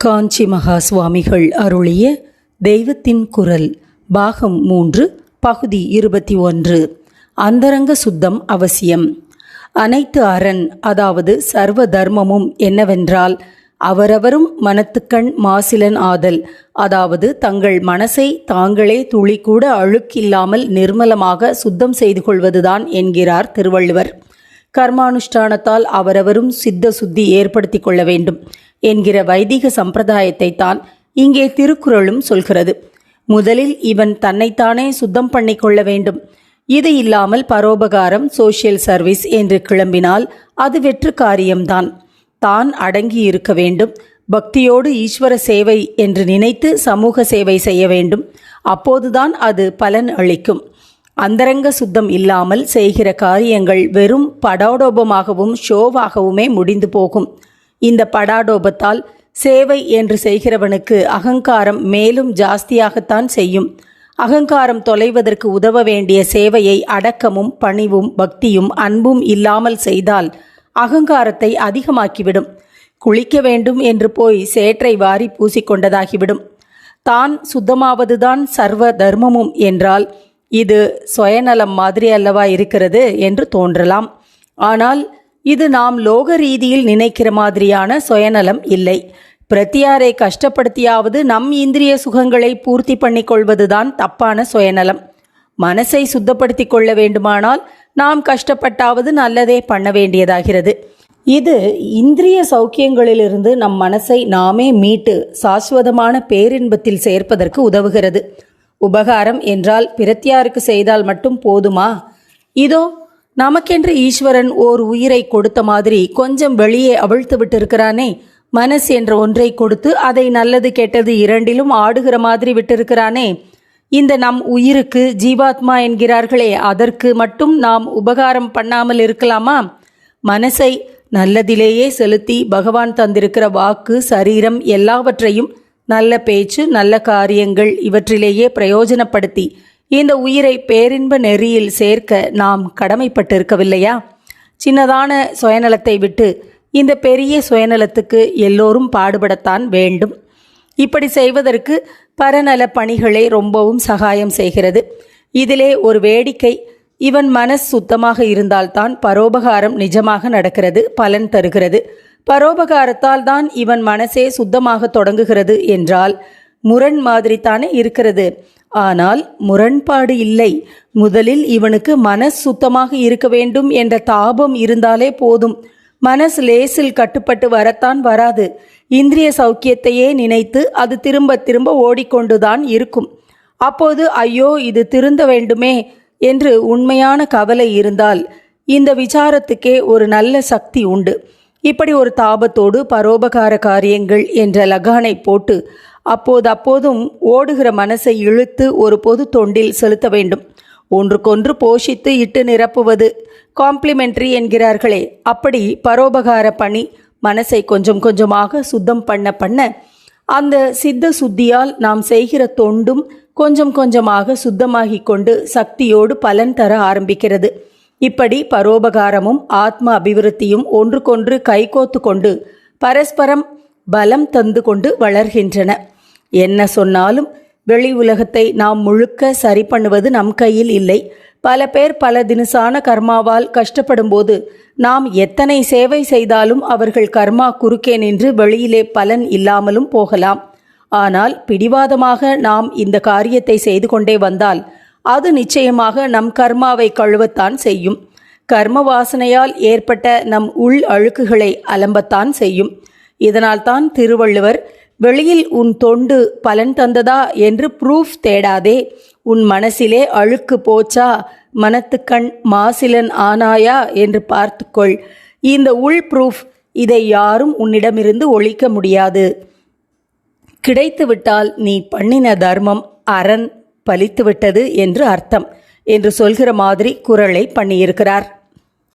காஞ்சி மகா சுவாமிகள் அருளிய தெய்வத்தின் குரல் பாகம் 3 பகுதி 21. அந்தரங்க சுத்தம் அவசியம். அனைத்து அரண், அதாவது சர்வ தர்மமும் என்னவென்றால் அவரவரும் மனத்துக்கண் மாசிலன் ஆதல், அதாவது தங்கள் மனசை தாங்களே துளிக்கூட அழுக்கில்லாமல் நிர்மலமாக சுத்தம் செய்து கொள்வதுதான் என்கிறார் திருவள்ளுவர். கர்மானுஷ்டானத்தால் அவரவரும் சித்த சுத்தி ஏற்படுத்தி கொள்ள வேண்டும் என்கிற வைதிக சம்பிரதாயத்தை தான் இங்கே திருக்குறளும் சொல்கிறது. முதலில் இவன் தன்னைத்தானே சுத்தம் பண்ணி கொள்ள வேண்டும். இது இல்லாமல் பரோபகாரம், சோஷியல் சர்வீஸ் என்று கிளம்பினால் அது வெற்று காரியம்தான். தான் அடங்கி இருக்க வேண்டும். பக்தியோடு ஈஸ்வர சேவை என்று நினைத்து சமூக சேவை செய்ய வேண்டும். அப்போதுதான் அது பலன் அளிக்கும். அந்தரங்க சுத்தம் இல்லாமல் செய்கிற காரியங்கள் வெறும் படாடோபமாகவும் ஷோவாகவுமே முடிந்து போகும். இந்த படாடோபத்தால் சேவை என்று செய்கிறவனுக்கு அகங்காரம் மேலும் ஜாஸ்தியாகத்தான் செய்யும். அகங்காரம் தொலைவதற்கு உதவ வேண்டிய சேவையை அடக்கமும் பணிவும் பக்தியும் அன்பும் இல்லாமல் செய்தால் அகங்காரத்தை அதிகமாக்கிவிடும். குளிக்க வேண்டும் என்று போய் சேற்றை வாரி பூசிக்கொண்டதாகிவிடும். தான் சுத்தமாவதுதான் சர்வ தர்மமும் என்றால் இது சுயநலம் மாதிரி அல்லவா இருக்கிறது என்று தோன்றலாம். ஆனால் இது நாம் லோக ரீதியில் நினைக்கிற மாதிரியான சுயநலம் இல்லை. பிரத்தியாரை கஷ்டப்படுத்தியாவது நம் இந்திரிய சுகங்களை பூர்த்தி பண்ணி கொள்வதுதான் தப்பான சுயநலம். மனசை சுத்தப்படுத்தி கொள்ள வேண்டுமானால் நாம் கஷ்டப்பட்டாவது நல்லதே பண்ண வேண்டியதாகிறது. இது இந்திரிய சௌக்கியங்களிலிருந்து நம் மனசை நாமே மீட்டு சாஸ்வதமான பேரின்பத்தில் சேர்ப்பதற்கு உதவுகிறது. உபகாரம் என்றால் பிரத்தியாருக்கு செய்தால் மட்டும் போதுமா? இதோ நமக்கென்று ஈஸ்வரன் ஓர் உயிரை கொடுத்த மாதிரி கொஞ்சம் வெளியே அவிழ்த்து விட்டிருக்கிறானே. மனசு என்ற ஒன்றை கொடுத்து அதை நல்லது கெட்டது இரண்டிலும் ஆடுகிற மாதிரி விட்டிருக்கிறானே. இந்த நம் உயிருக்கு ஜீவாத்மா என்கிறார்களே, அதற்கு மட்டும் நாம் உபகாரம் பண்ணாமல் இருக்கலாமா? மனசை நல்லதிலேயே செலுத்தி பகவான் தந்திருக்கிற வாக்கு, சரீரம் எல்லாவற்றையும் நல்ல பேச்சு, நல்ல காரியங்கள் இவற்றிலேயே பிரயோஜனப்படுத்தி இந்த உயிரை பேரின்ப நெறியில் சேர்க்க நாம் கடமைப்பட்டிருக்கவில்லையா? சின்னதான சுயநலத்தை விட்டு இந்த பெரிய சுயநலத்துக்கு எல்லோரும் பாடுபடத்தான் வேண்டும். இப்படி செய்வதற்கு பரநல பணிகளே ரொம்பவும் சகாயம் செய்கிறது. இதிலே ஒரு வேடிக்கை, இவன் மனசு சுத்தமாக இருந்தால்தான் பரோபகாரம் நிஜமாக நடக்கிறது, பலன் தருகிறது. பரோபகாரத்தால் தான் இவன் மனசே சுத்தமாக தொடங்குகிறது என்றால் முரண் மாதிரி தானே இருக்கிறது. ஆனால் முரண்பாடு இல்லை. முதலில் இவனுக்கு மனசு சுத்தமாக இருக்க வேண்டும் என்ற தாபம் இருந்தாலே போதும். மனசு லேசில் கட்டுப்பட்டு வரத்தான் வராது. இந்திரிய சௌக்கியத்தையே நினைத்து அது திரும்ப திரும்ப ஓடிக்கொண்டுதான் இருக்கும். அப்போது ஐயோ இது திருந்த வேண்டுமே என்று உண்மையான கவலை இருந்தால் இந்த விசாரத்துக்கே ஒரு நல்ல சக்தி உண்டு. இப்படி ஒரு தாபத்தோடு பரோபகார காரியங்கள் என்ற லகானை போட்டு அப்போதும் ஓடுகிற மனசை இழுத்து ஒரு பொது தொண்டில் செலுத்த வேண்டும். ஒன்றுக்கொன்று போஷித்து இட்டு நிரப்புவது காம்ப்ளிமெண்ட்ரி என்கிறார்களே, அப்படி பரோபகார பணி மனசை கொஞ்சம் கொஞ்சமாக சுத்தம் பண்ண அந்த சித்த சுத்தியால் நாம் செய்கிற தொண்டும் கொஞ்சம் கொஞ்சமாக சுத்தமாகி கொண்டு சக்தியோடு பலன் தர ஆரம்பிக்கிறது. இப்படி பரோபகாரமும் ஆத்ம அபிவிருத்தியும் ஒன்றுக்கொன்று கைகோத்து கொண்டு பரஸ்பரம் பலம் தந்து கொண்டு வளர்கின்றன. என்ன சொன்னாலும் வெளி உலகத்தை நாம் முழுக்க சரி பண்ணுவது நம் கையில் இல்லை. பல பேர் பல தினசான கர்மாவால் கஷ்டப்படும் போது நாம் எத்தனை சேவை செய்தாலும் அவர்கள் கர்மா குறுக்கே நின்று வெளியிலே பலன் இல்லாமலும் போகலாம். ஆனால் பிடிவாதமாக நாம் இந்த காரியத்தை செய்து கொண்டே வந்தால் அது நிச்சயமாக நம் கர்மாவை கழுவத்தான் செய்யும். கர்ம வாசனையால் ஏற்பட்ட நம் உள் அழுக்குகளை அலம்பத்தான் செய்யும். இதனால்தான் திருவள்ளுவர், வெளியில் உன் தொண்டு பலன் தந்ததா என்று ப்ரூஃப் தேடாதே, உன் மனசிலே அழுக்கு போச்சா, மனத்துக்கண் மாசிலன் ஆனாயா என்று பார்த்துக்கொள். இந்த உள் ப்ரூஃப், இதை யாரும் உன்னிடமிருந்து ஒழிக்க முடியாது. கிடைத்துவிட்டால் நீ பண்ணின தர்மம் அரண் பலித்துவிட்டது என்று அர்த்தம் என்று சொல்கிற மாதிரி குறளை பண்ணியிருக்கிறார்.